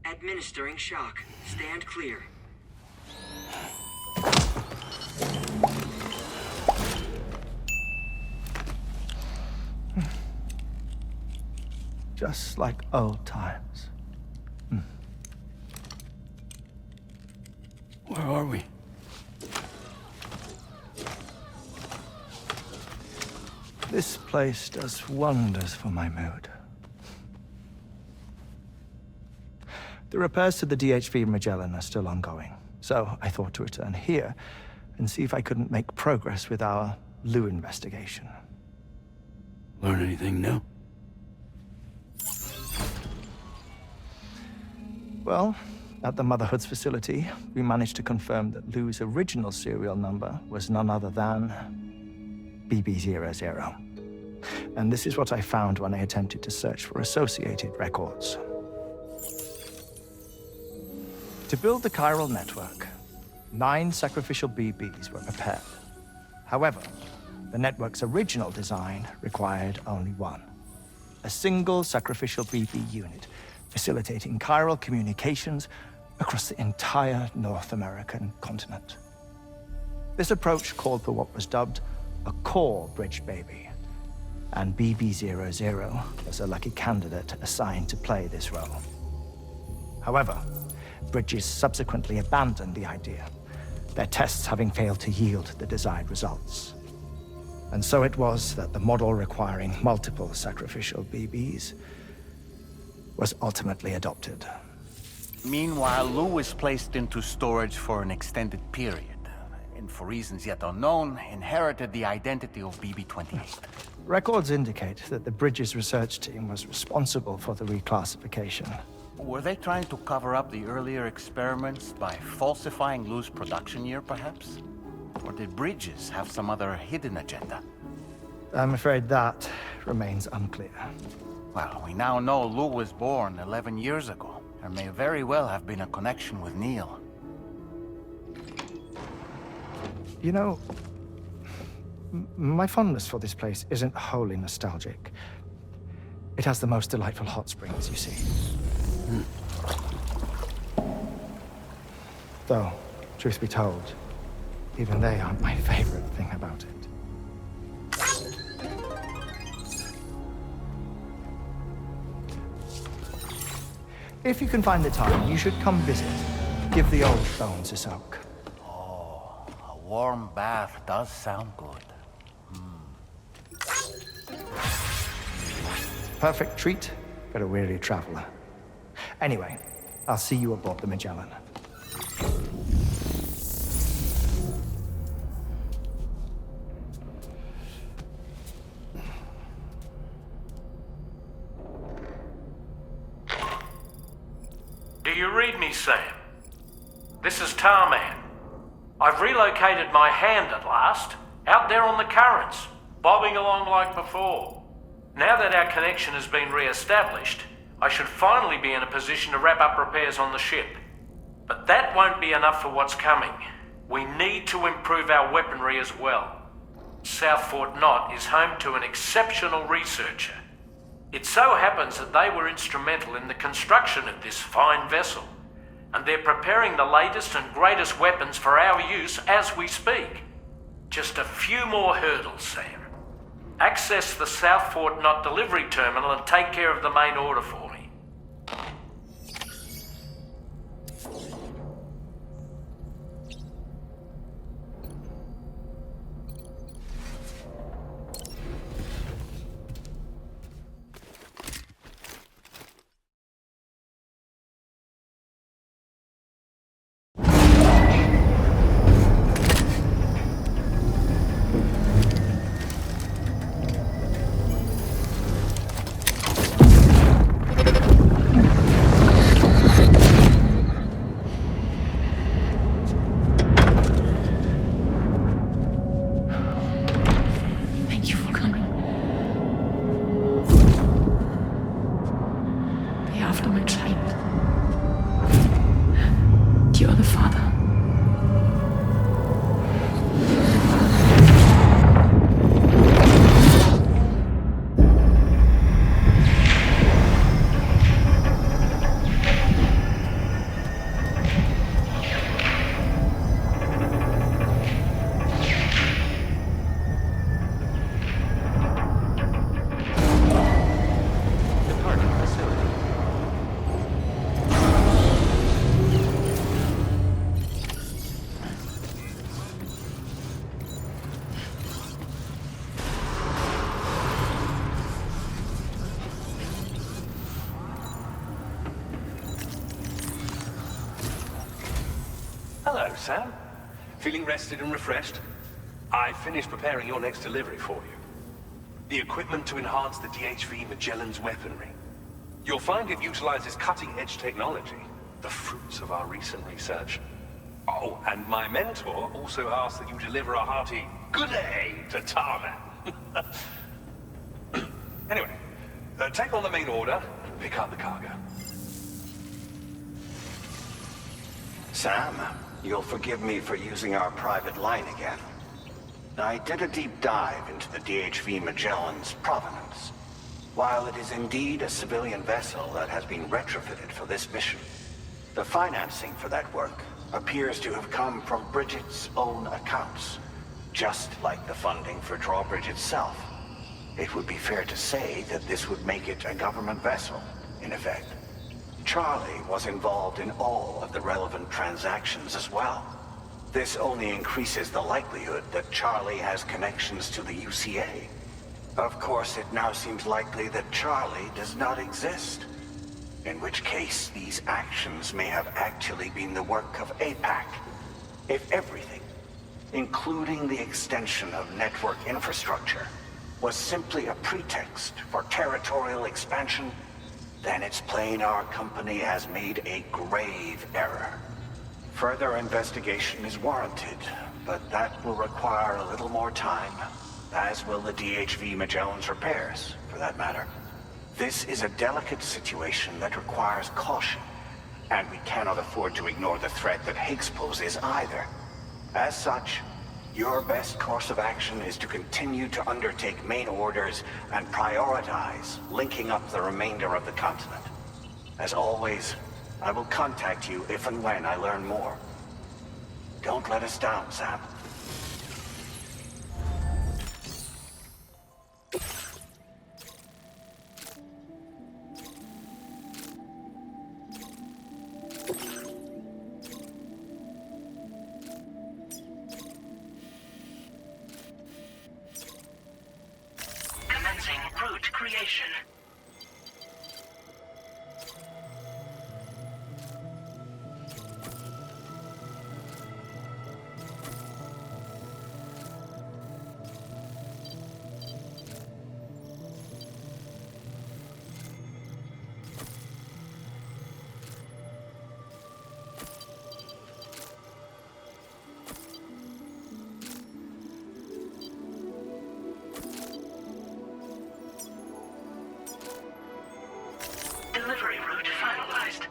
Administering shock. Stand clear. Just like old times. Where are we? This place does wonders for my mood. The repairs to the DHV Magellan are still ongoing, so I thought to return here and see if I couldn't make progress with our Lu investigation. Learn anything new? Well, at the Motherhood's facility, we managed to confirm that Lu's original serial number was none other than BB00. And this is what I found when I attempted to search for associated records. To build the chiral network, 9 sacrificial BBs were prepared. However, the network's original design required only 1. A single sacrificial BB unit, facilitating chiral communications across the entire North American continent. This approach called for what was dubbed a core bridge baby, and BB00 was a lucky candidate assigned to play this role. However, Bridges subsequently abandoned the idea, their tests having failed to yield the desired results. And so it was that the model requiring multiple sacrificial BBs was ultimately adopted. Meanwhile, Lu was placed into storage for an extended period, and for reasons yet unknown, inherited the identity of BB-28. Records indicate that the Bridges research team was responsible for the reclassification. Were they trying to cover up the earlier experiments by falsifying Lu's production year, perhaps? Or did Bridges have some other hidden agenda? I'm afraid that remains unclear. Well, we now know Lu was born 11 years ago. There may very well have been a connection with Neil. You know, my fondness for this place isn't wholly nostalgic. It has the most delightful hot springs, you see. Though, truth be told, even they aren't my favorite thing about it. If you can find the time, you should come visit. Give the old bones a soak. Oh, a warm bath does sound good. Perfect treat for a weary traveler. Anyway, I'll see you aboard the Magellan. Do you read me, Sam? This is Tarman. I've relocated my hand at last, out there on the currents, bobbing along like before. Now that our connection has been re-established, I should finally be in a position to wrap up repairs on the ship. But that won't be enough for what's coming. We need to improve our weaponry as well. South Fort Knot is home to an exceptional researcher. It so happens that they were instrumental in the construction of this fine vessel, and they're preparing the latest and greatest weapons for our use as we speak. Just a few more hurdles, Sam. Access the South Fort Knot delivery terminal and take care of the main order for me. Hello, Sam. Feeling rested and refreshed? I finished preparing your next delivery for you. The equipment to enhance the DHV Magellan's weaponry. You'll find it utilizes cutting-edge technology, the fruits of our recent research. Oh, and my mentor also asked that you deliver a hearty good day to Tarman. Anyway, take on the main order and pick up the cargo. Sam, you'll forgive me for using our private line again. I did a deep dive into the DHV Magellan's provenance. While it is indeed a civilian vessel that has been retrofitted for this mission, the financing for that work appears to have come from Bridget's own accounts, just like the funding for Drawbridge itself. It would be fair to say that this would make it a government vessel, in effect. Charlie was involved in all of the relevant transactions as well. This only increases the likelihood that Charlie has connections to the UCA. Of course, it now seems likely that Charlie does not exist. In which case, these actions may have actually been the work of APAC. If everything, including the extension of network infrastructure, was simply a pretext for territorial expansion, then it's plain our company has made a grave error. Further investigation is warranted, but that will require a little more time, as will the DHV Magellan's repairs, for that matter. This is a delicate situation that requires caution, and we cannot afford to ignore the threat that Higgs poses either. As such, your best course of action is to continue to undertake main orders and prioritize linking up the remainder of the continent. As always, I will contact you if and when I learn more. Don't let us down, Sam. Commencing route creation. Delivery route finalized.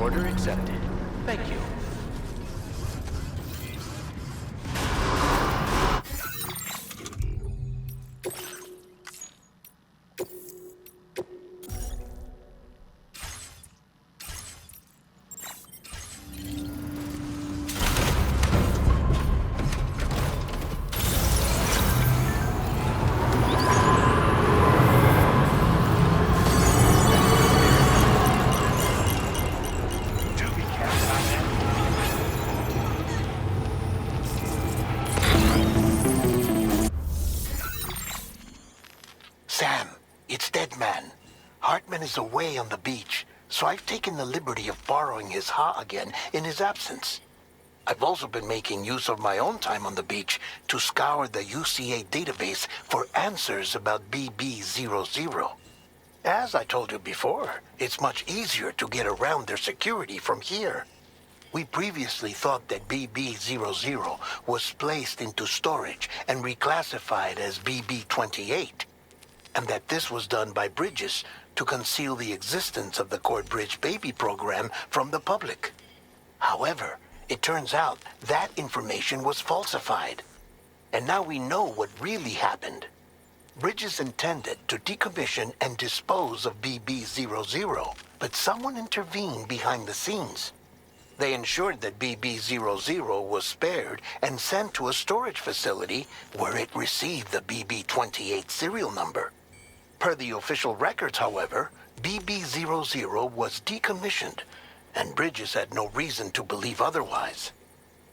Order accepted. Thank you. To be is away on the beach, so I've taken the liberty of borrowing his Ha again in his absence. I've also been making use of my own time on the beach to scour the UCA database for answers about BB00. As I told you before, it's much easier to get around their security from here. We previously thought that BB00 was placed into storage and reclassified as BB28, and that this was done by Bridges to conceal the existence of the Cord Bridge Baby program from the public. However, it turns out that information was falsified, and now we know what really happened. Bridges intended to decommission and dispose of BB00, but someone intervened behind the scenes. They ensured that BB00 was spared and sent to a storage facility where it received the BB28 serial number. Per the official records, however, BB00 was decommissioned, and Bridges had no reason to believe otherwise.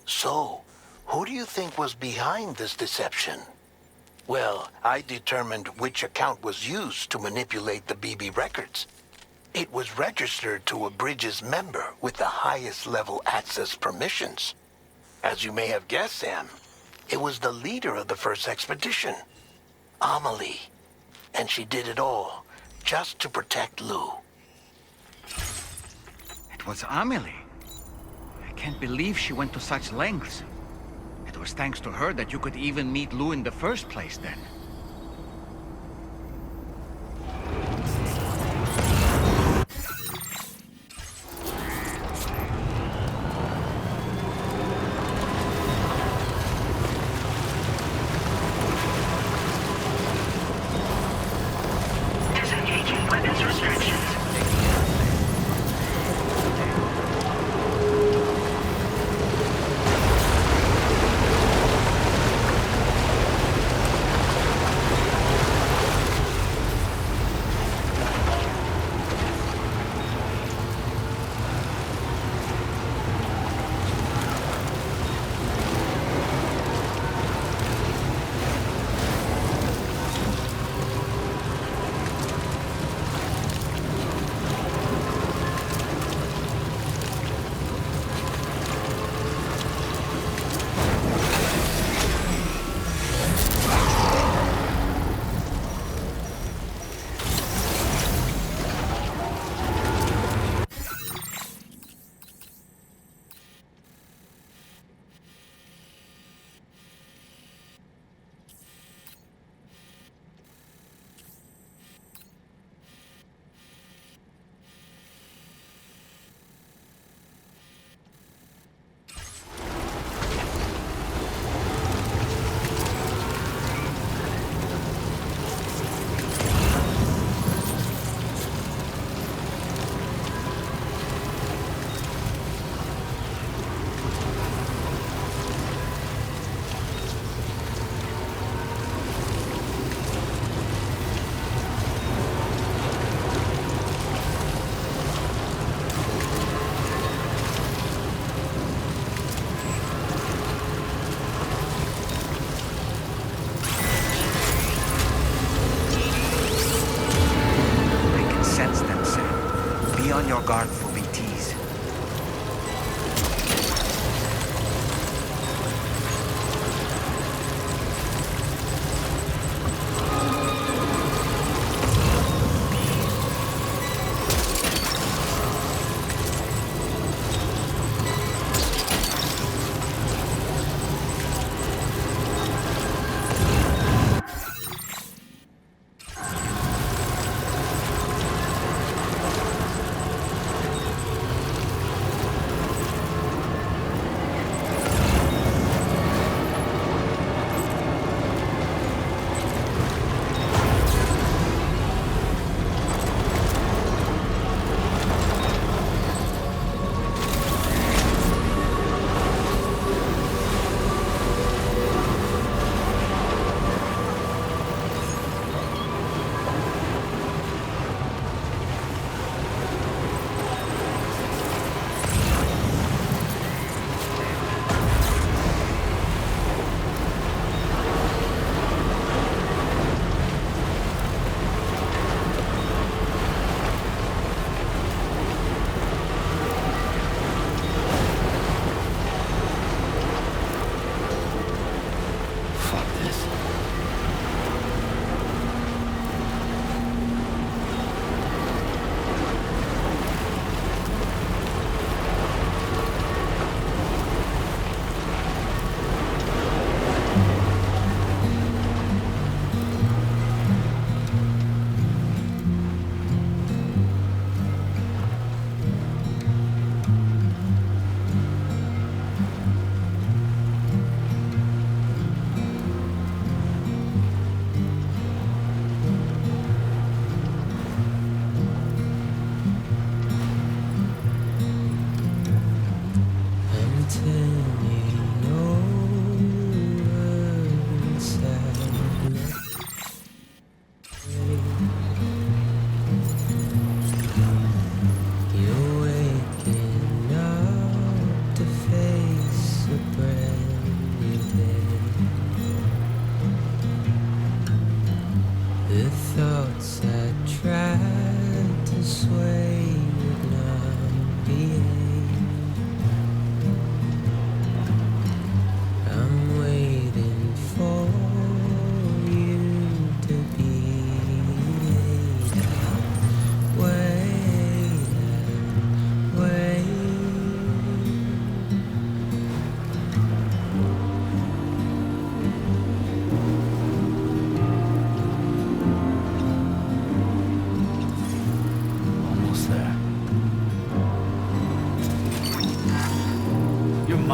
So, who do you think was behind this deception? Well, I determined which account was used to manipulate the BB records. It was registered to a Bridges member with the highest level access permissions. As you may have guessed, Sam, it was the leader of the first expedition, Amelie. And she did it all just to protect Lou. It was Amelie. I can't believe she went to such lengths. It was thanks to her that you could even meet Lou in the first place, then. Disengaging weapons restrictions. On your guard for BTs.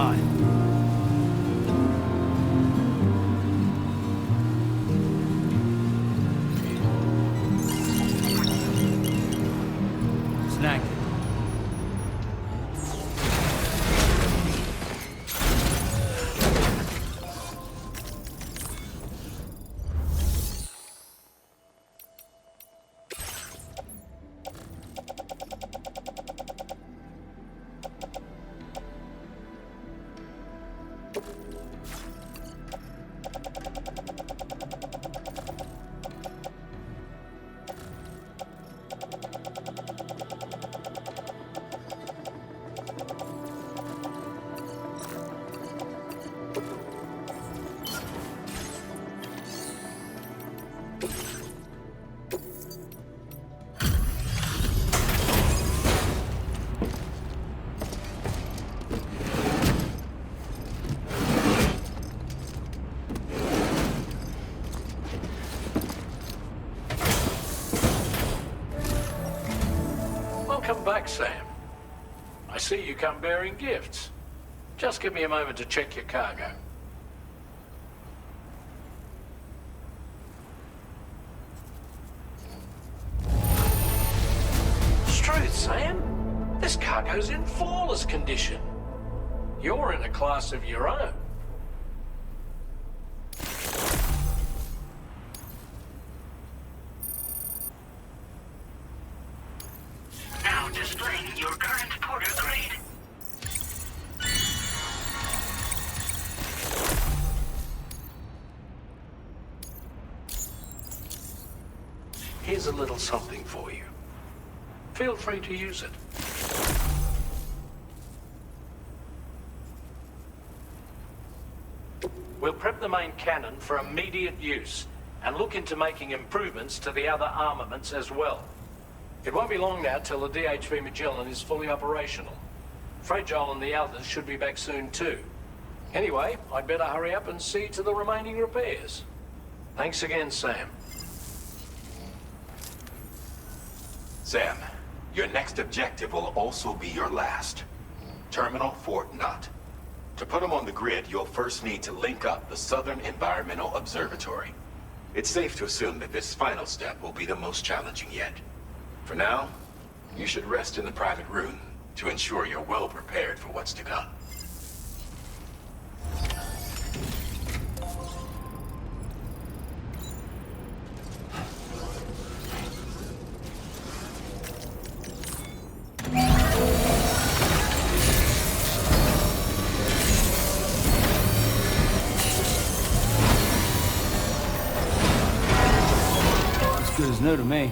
time. Snagged it. Welcome back, Sam. I see you come bearing gifts. Just give me a moment to check your cargo. Truth, Sam. This cargo's in flawless condition. You're in a class of your own. Now displaying your current porter grade. Here's a little something for you. Feel free to use it. We'll prep the main cannon for immediate use and look into making improvements to the other armaments as well. It won't be long now till the DHV Magellan is fully operational. Fragile and the others should be back soon too. Anyway, I'd better hurry up and see to the remaining repairs. Thanks again, Sam. Sam, your next objective will also be your last. Terminal Fort Knott. To put them on the grid, you'll first need to link up the Southern Environmental Observatory. It's safe to assume that this final step will be the most challenging yet. For now, you should rest in the private room to ensure you're well prepared for what's to come. Good as new to me.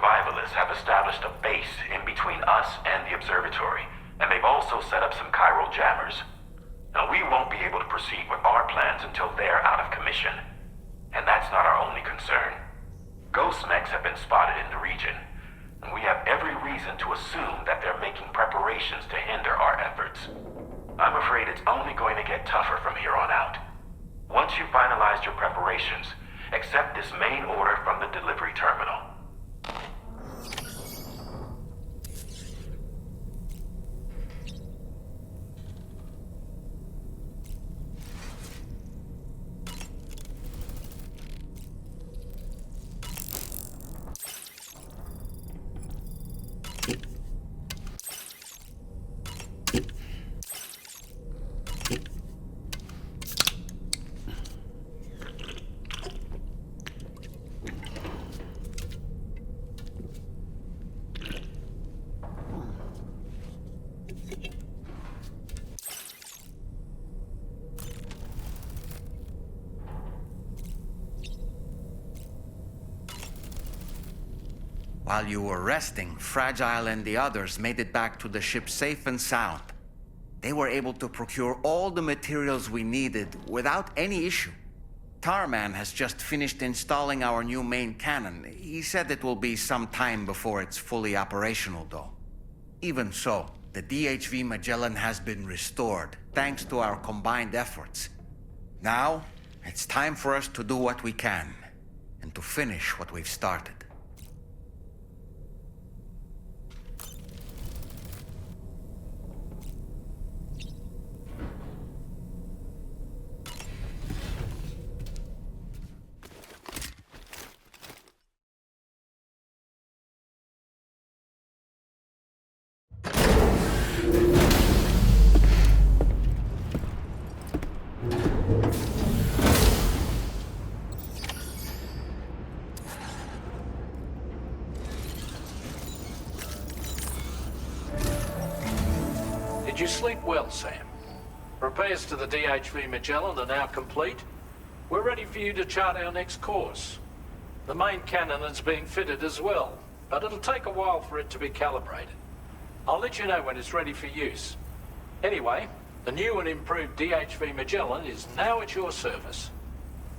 survivalists have established a base in between us and the observatory, and they've also set up some chiral jammers. Now, we won't be able to proceed with our plans until they're out of commission. And that's not our only concern. Ghost mechs have been spotted in the region, and we have every reason to assume that they're making preparations to hinder our efforts. I'm afraid it's only going to get tougher from here on out. Once you've finalized your preparations, accept this main order from the delivery terminal. While you were resting, Fragile and the others made it back to the ship safe and sound. They were able to procure all the materials we needed without any issue. Tarman has just finished installing our new main cannon. He said it will be some time before it's fully operational, though. Even so, the DHV Magellan has been restored, thanks to our combined efforts. Now, it's time for us to do what we can, and to finish what we've started. Did you sleep well, Sam? Repairs to the DHV Magellan are now complete. We're ready for you to chart our next course. The main cannon is being fitted as well, but it'll take a while for it to be calibrated. I'll let you know when it's ready for use. Anyway, the new and improved DHV Magellan is now at your service.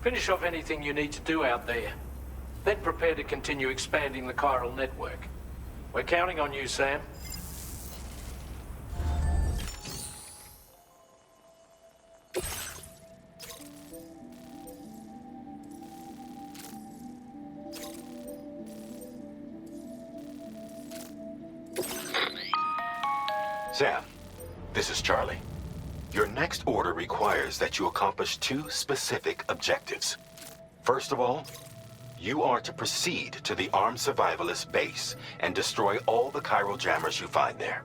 Finish off anything you need to do out there. Then prepare to continue expanding the chiral network. We're counting on you, Sam. Sam, this is Charlie. Your next order requires that you accomplish two specific objectives. First of all, you are to proceed to the armed survivalist base and destroy all the chiral jammers you find there.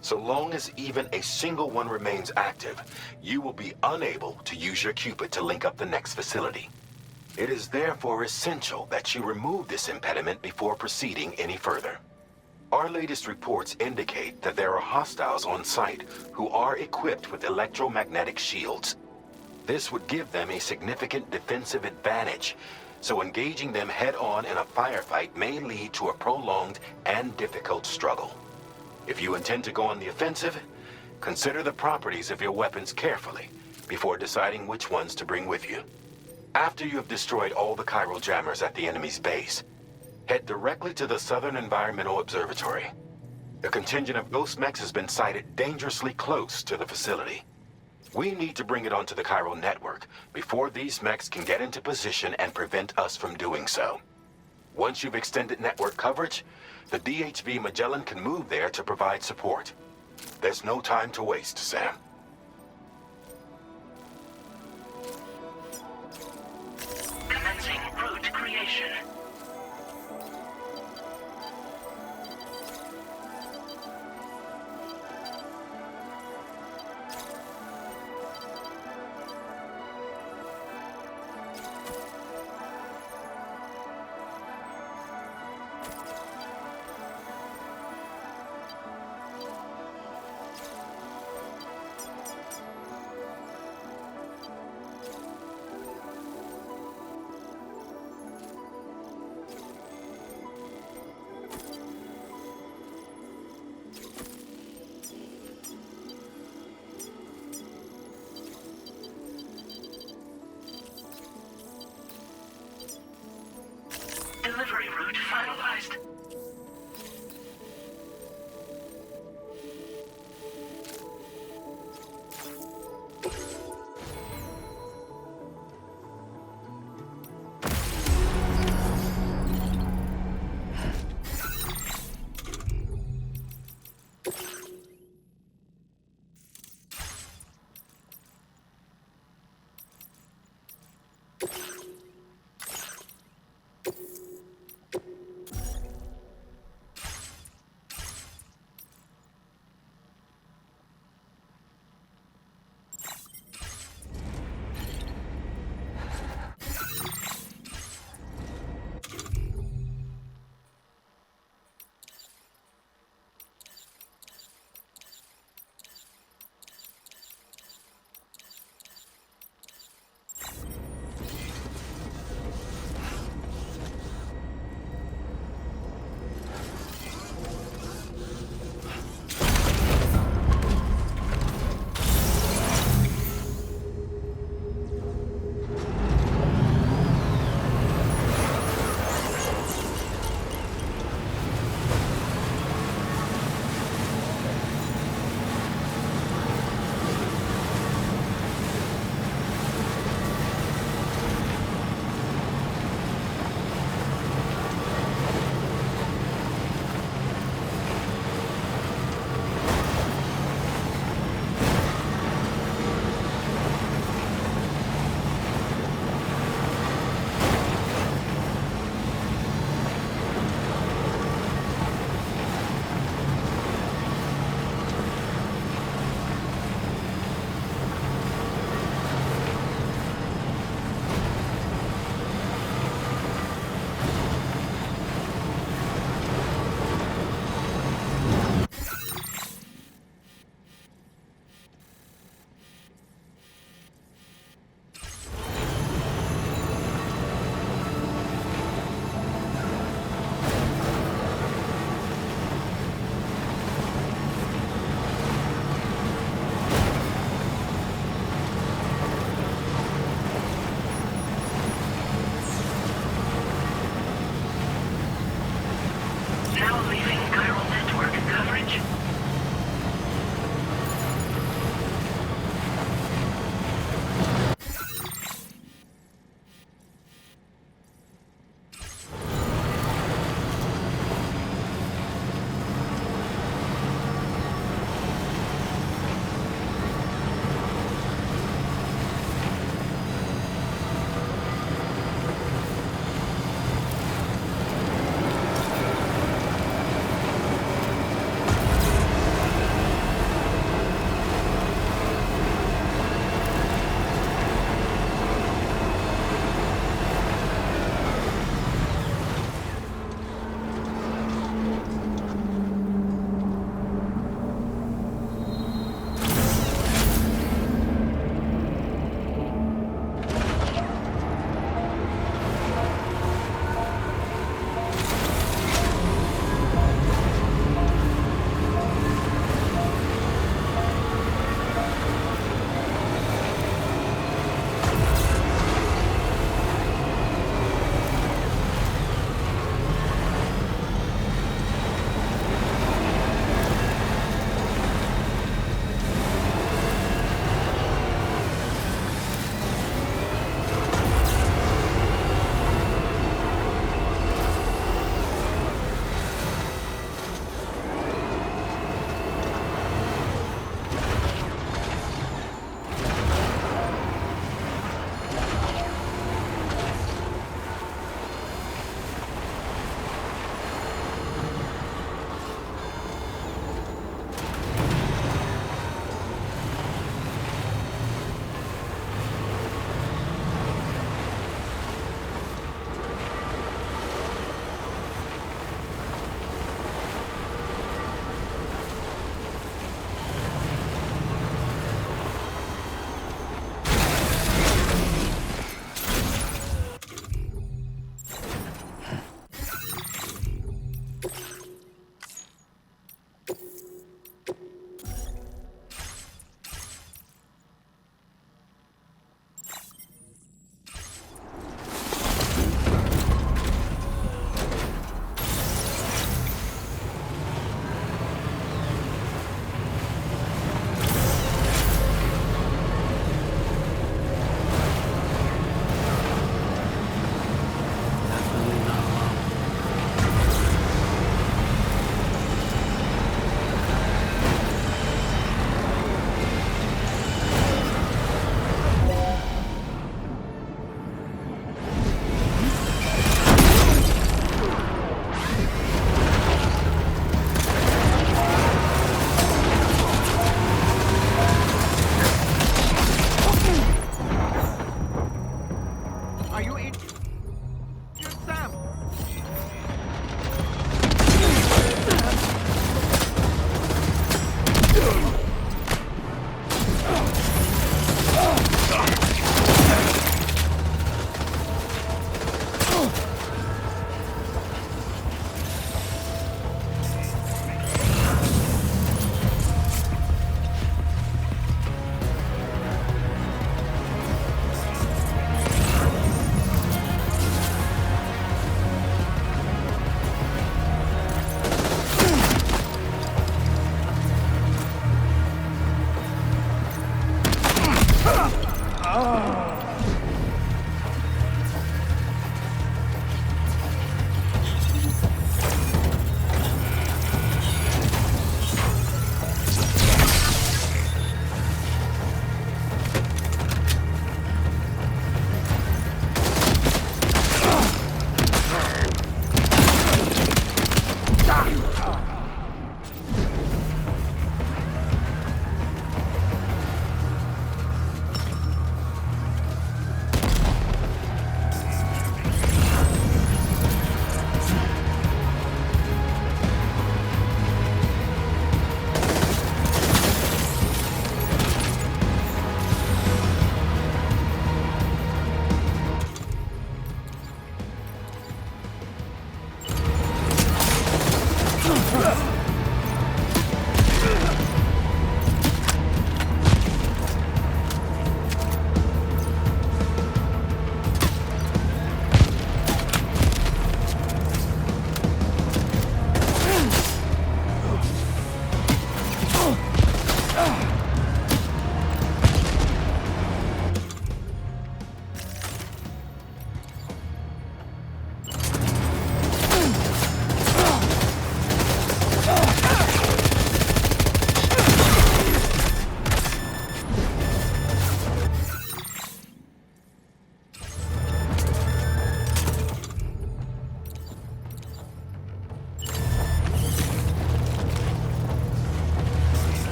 So long as even a single one remains active, you will be unable to use your Cupid to link up the next facility. It is therefore essential that you remove this impediment before proceeding any further. Our latest reports indicate that there are hostiles on site who are equipped with electromagnetic shields. This would give them a significant defensive advantage, so engaging them head-on in a firefight may lead to a prolonged and difficult struggle. If you intend to go on the offensive, consider the properties of your weapons carefully before deciding which ones to bring with you. After you have destroyed all the chiral jammers at the enemy's base, head directly to the Southern Environmental Observatory. A contingent of ghost mechs has been sighted dangerously close to the facility. We need to bring it onto the chiral network before these mechs can get into position and prevent us from doing so. Once you've extended network coverage, the DHV Magellan can move there to provide support. There's no time to waste, Sam. Commencing route creation.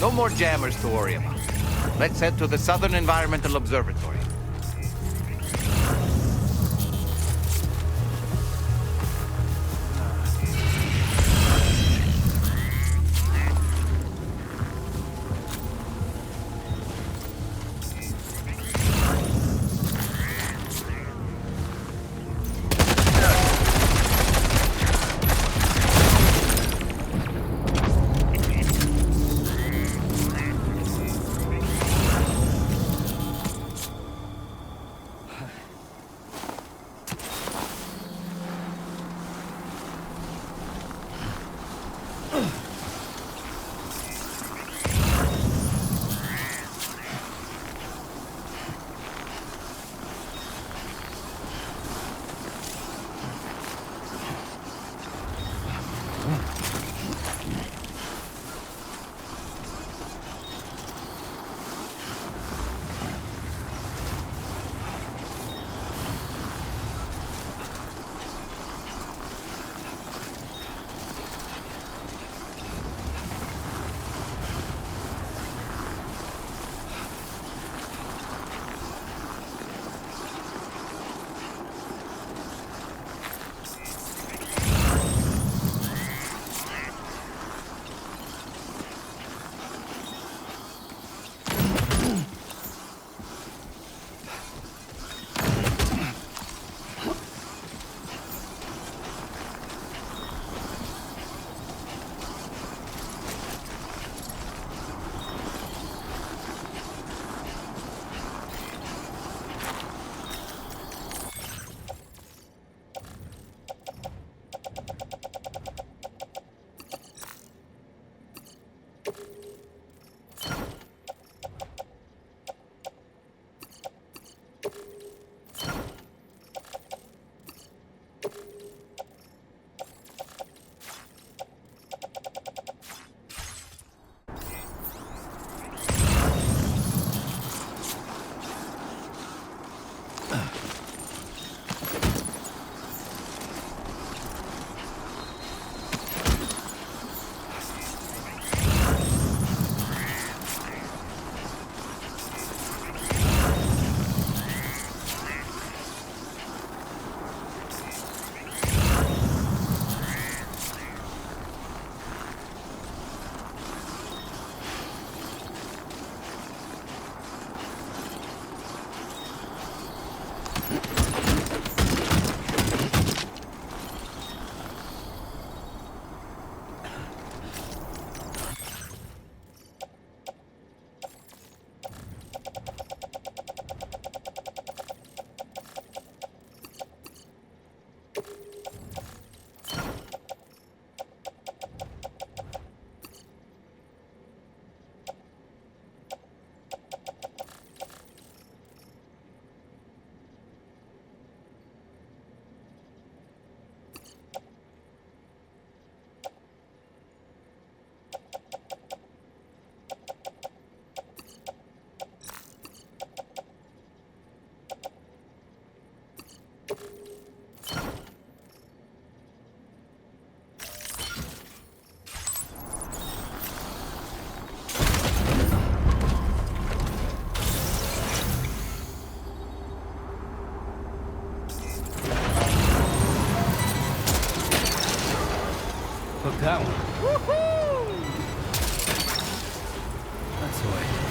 No more jammers to worry about. Let's head to the Southern Environmental Observatory. Hook that one. Woohoo! That's the way.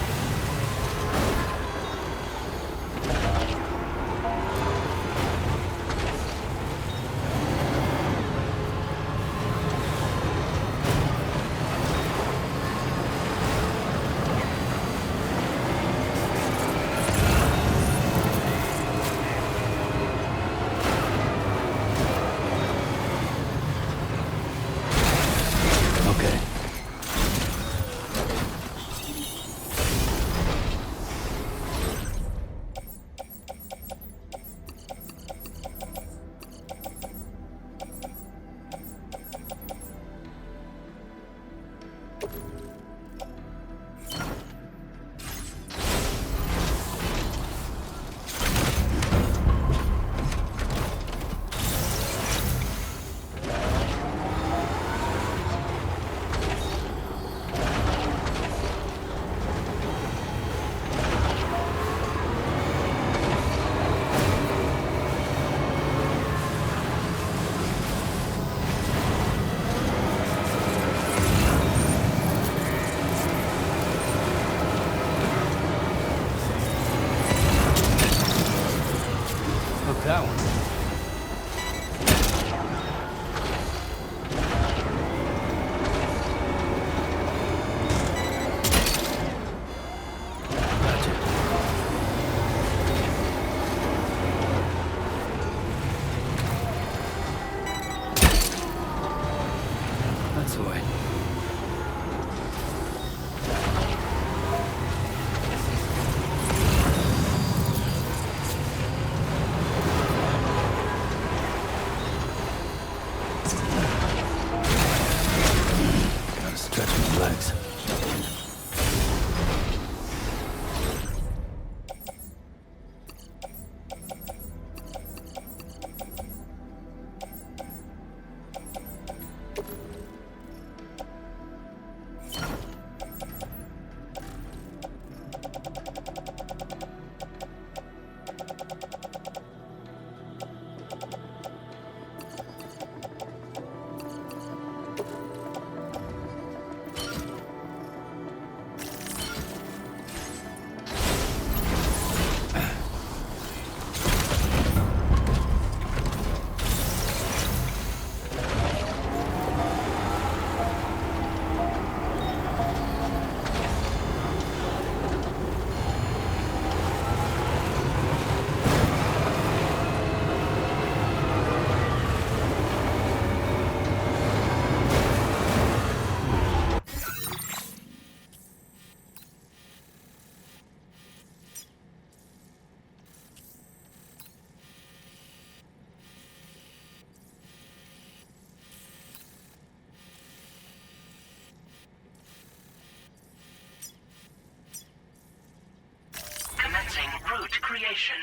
creation.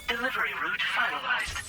Delivery route finalized.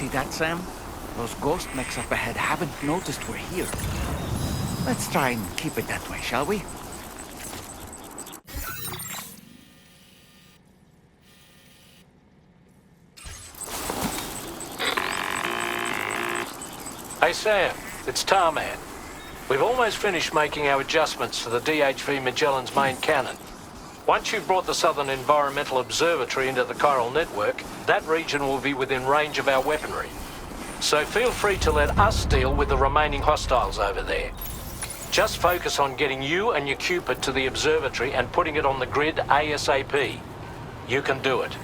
See that, Sam? Those ghost mechs up ahead haven't noticed we're here. Let's try and keep it that way, shall we? Hey Sam, it's Tarman. We've almost finished making our adjustments to the DHV Magellan's main cannon. Once you've brought the Southern Environmental Observatory into the chiral network, that region will be within range of our weaponry. So feel free to let us deal with the remaining hostiles over there. Just focus on getting you and your Cupid to the observatory and putting it on the grid ASAP. You can do it.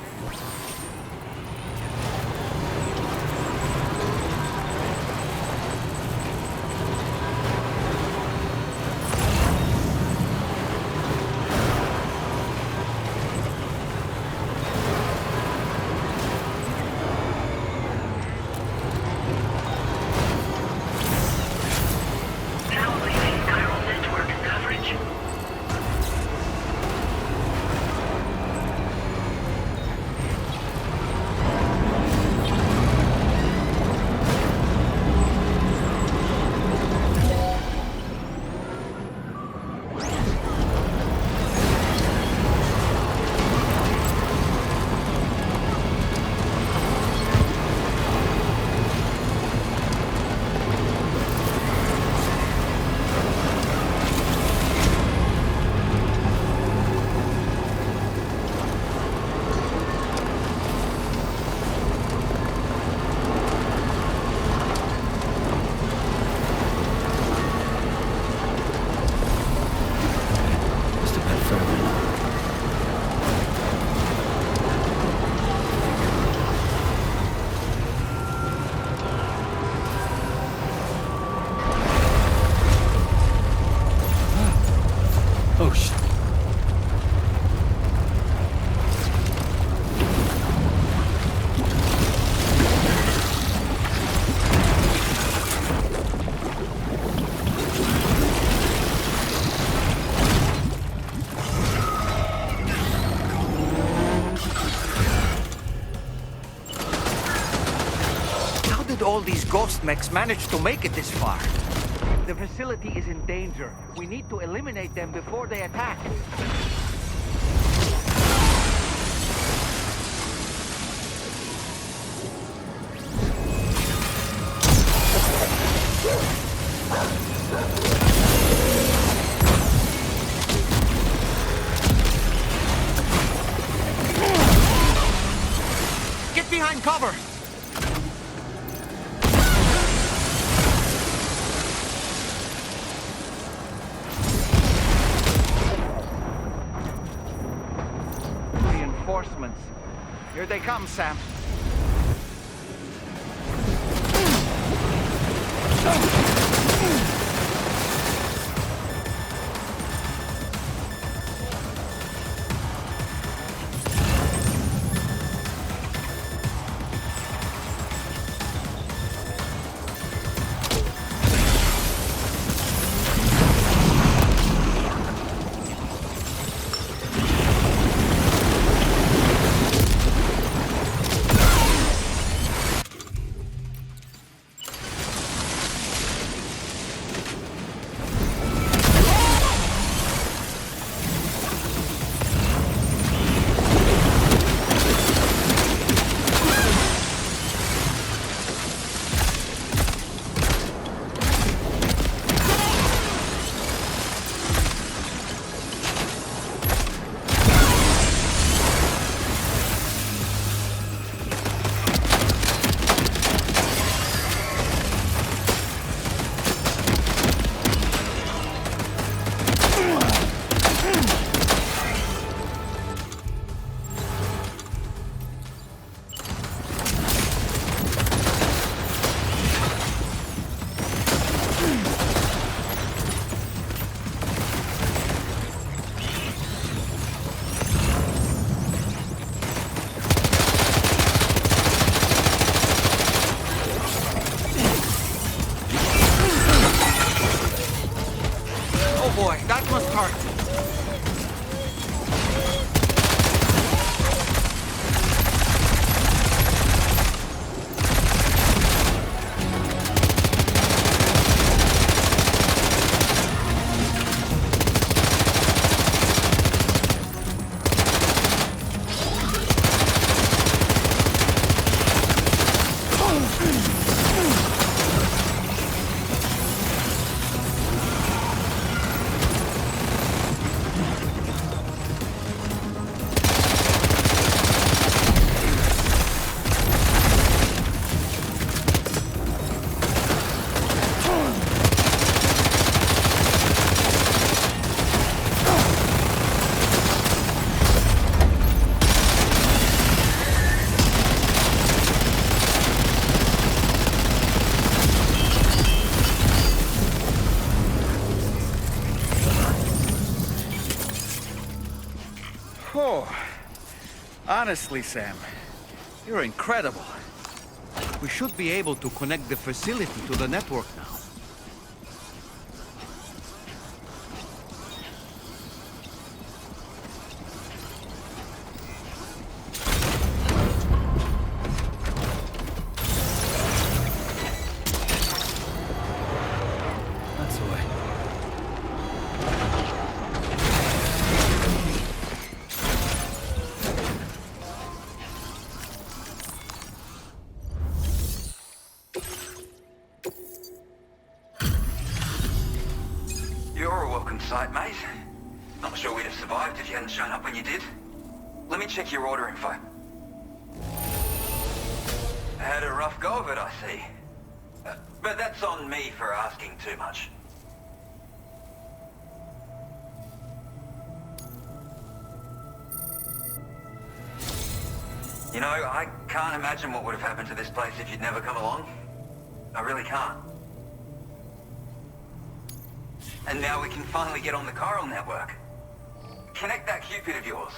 ghost mechs managed to make it this far? The facility is in danger. We need to eliminate them before they attack. Get behind cover! Reinforcements. Here they come, Sam. Boy, that must hurt. Oh, honestly, Sam, you're incredible. We should be able to connect the facility to the network now. That's the way. You're a welcome sight, mate. Not sure we'd have survived if you hadn't shown up when you did. Let me check your order info. Had a rough go of it, I see. But that's on me for asking too much. You know, I can't imagine what would have happened to this place if you'd never come along. I really can't. And now we can finally get on the chiral network. Connect that Cupid of yours.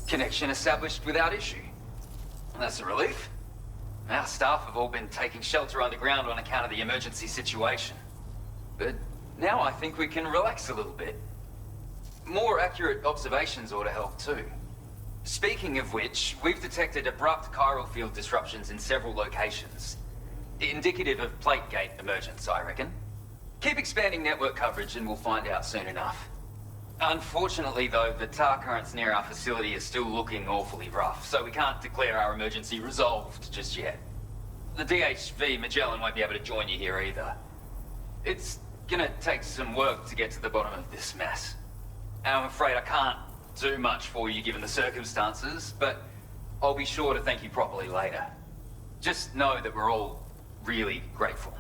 Connection established without issue. That's a relief. Our staff have all been taking shelter underground on account of the emergency situation. But now I think we can relax a little bit. More accurate observations ought to help too. Speaking of which, we've detected abrupt chiral field disruptions in several locations. Indicative of plate gate emergence, I reckon. Keep expanding network coverage and we'll find out soon enough. Unfortunately though, the tar currents near our facility are still looking awfully rough, so we can't declare our emergency resolved just yet. The DHV Magellan won't be able to join you here either. It's gonna take some work to get to the bottom of this mess. And I'm afraid I can't do much for you given the circumstances, but I'll be sure to thank you properly later. Just know that we're all really grateful.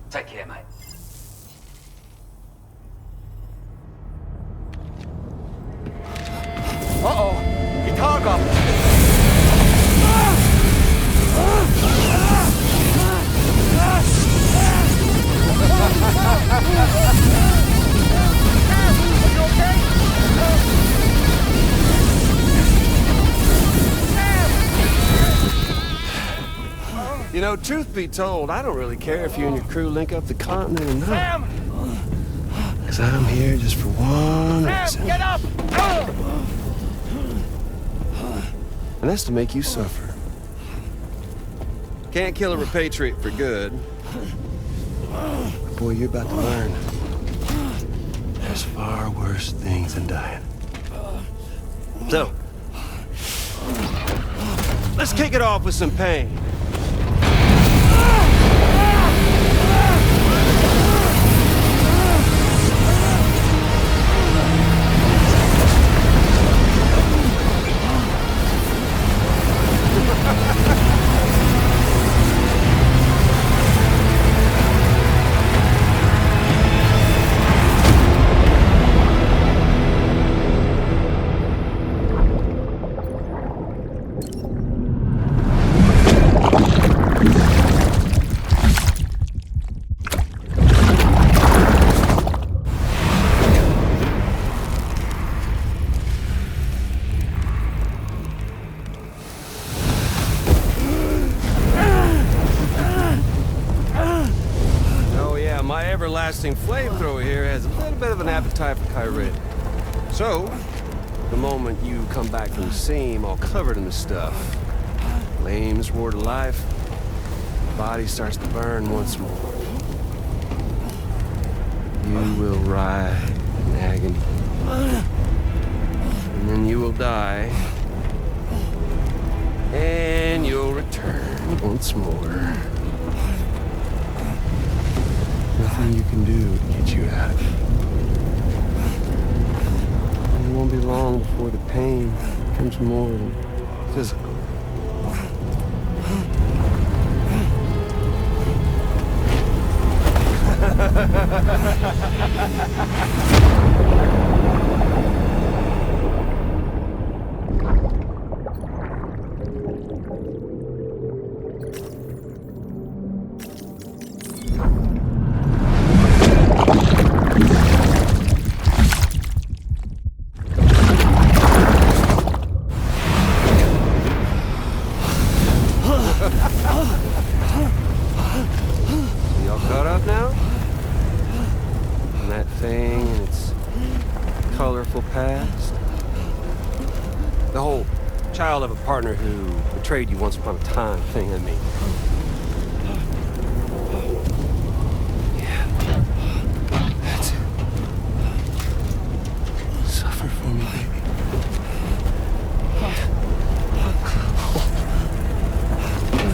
Take care, mate. Uh-oh! Itargum! You know, truth be told, I don't really care if you and your crew link up the continent or not. Sam! Because I'm here just for one reason. Sam, get up! And that's to make you suffer. Can't kill a repatriate for good. But boy, you're about to learn. There's far worse things than dying. So, let's kick it off with some pain. Everlasting flamethrower here has a little bit of an appetite for Chiral. So, the moment you come back from the seam all covered in the stuff, flames roar to life, the body starts to burn once more. You will writhe in agony. And then you will die. And you'll return once more. Nothing you can do to get you out of it. It won't be long before the pain becomes more than physical. Y'all caught up now? And that thing and its colorful past? The whole child of a partner who betrayed you once upon a time thing, I mean. Yeah. That's it. Suffer for me, baby.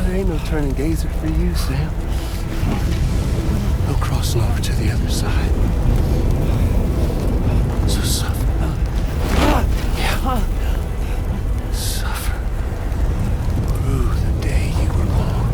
There ain't no turning gazer for you, Sam. No crossing over to the other side. So suffer. Yeah. Suffer. Through the day you were born.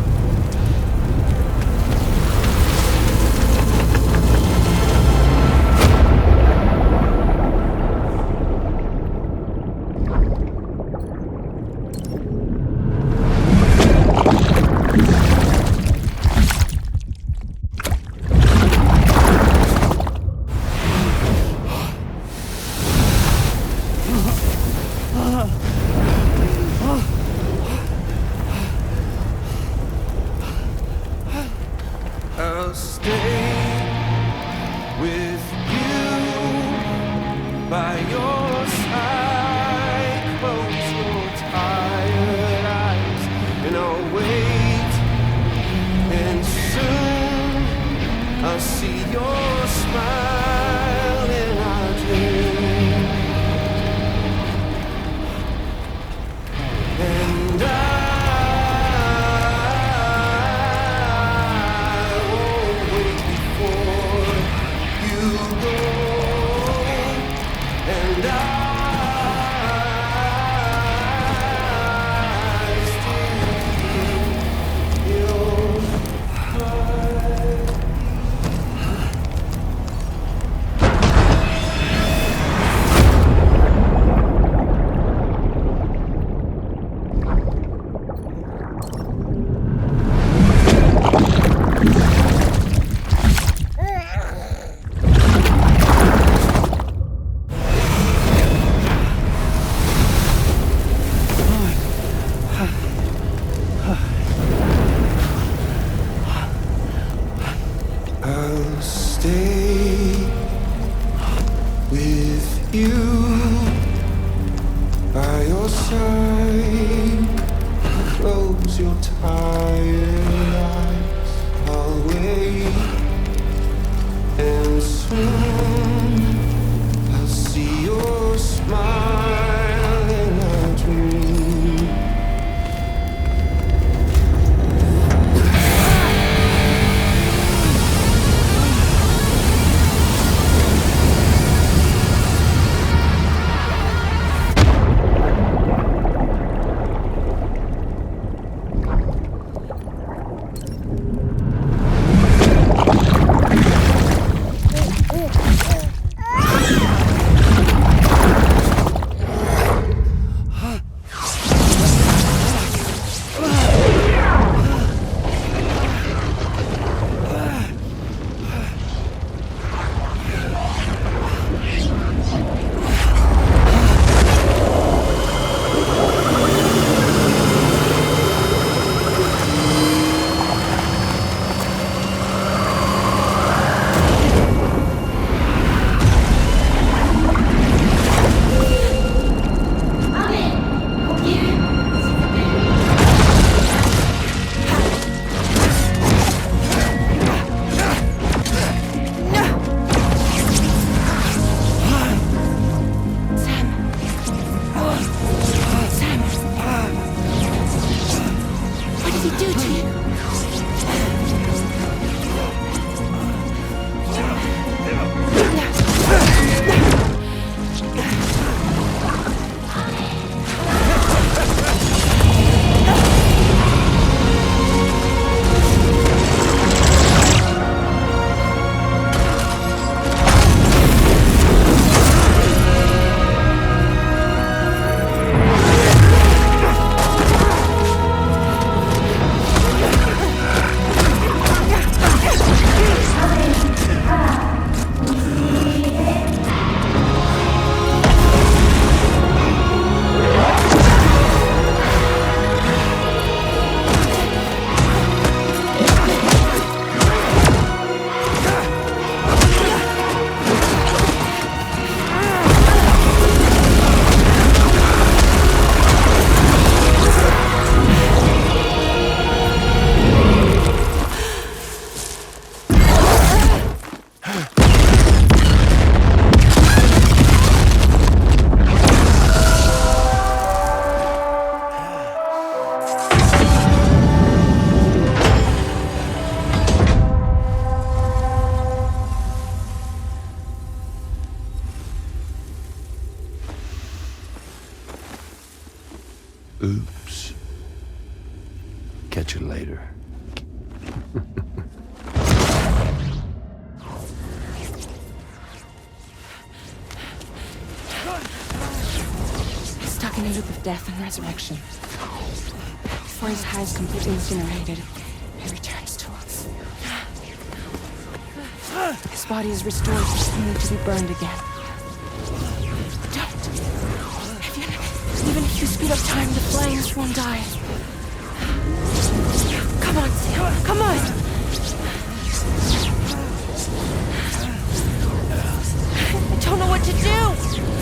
I'll stay with you by your side. Close your tired eyes, and I'll wait. And soon I'll see your smile in our dream. And I won't wait before you go. And I still feel your heart. I'll stay with you by your side. Close your tired eyes. I'll wait, and soon I'll see your smile in a dream. Oops. Catch you later. Stuck in a loop of death and resurrection. Before his hair is completely incinerated, he returns to us. His body is restored, only to be burned again. Don't! Even if you speed up time, the flames won't die. Come on, Sam. Come on! what to do!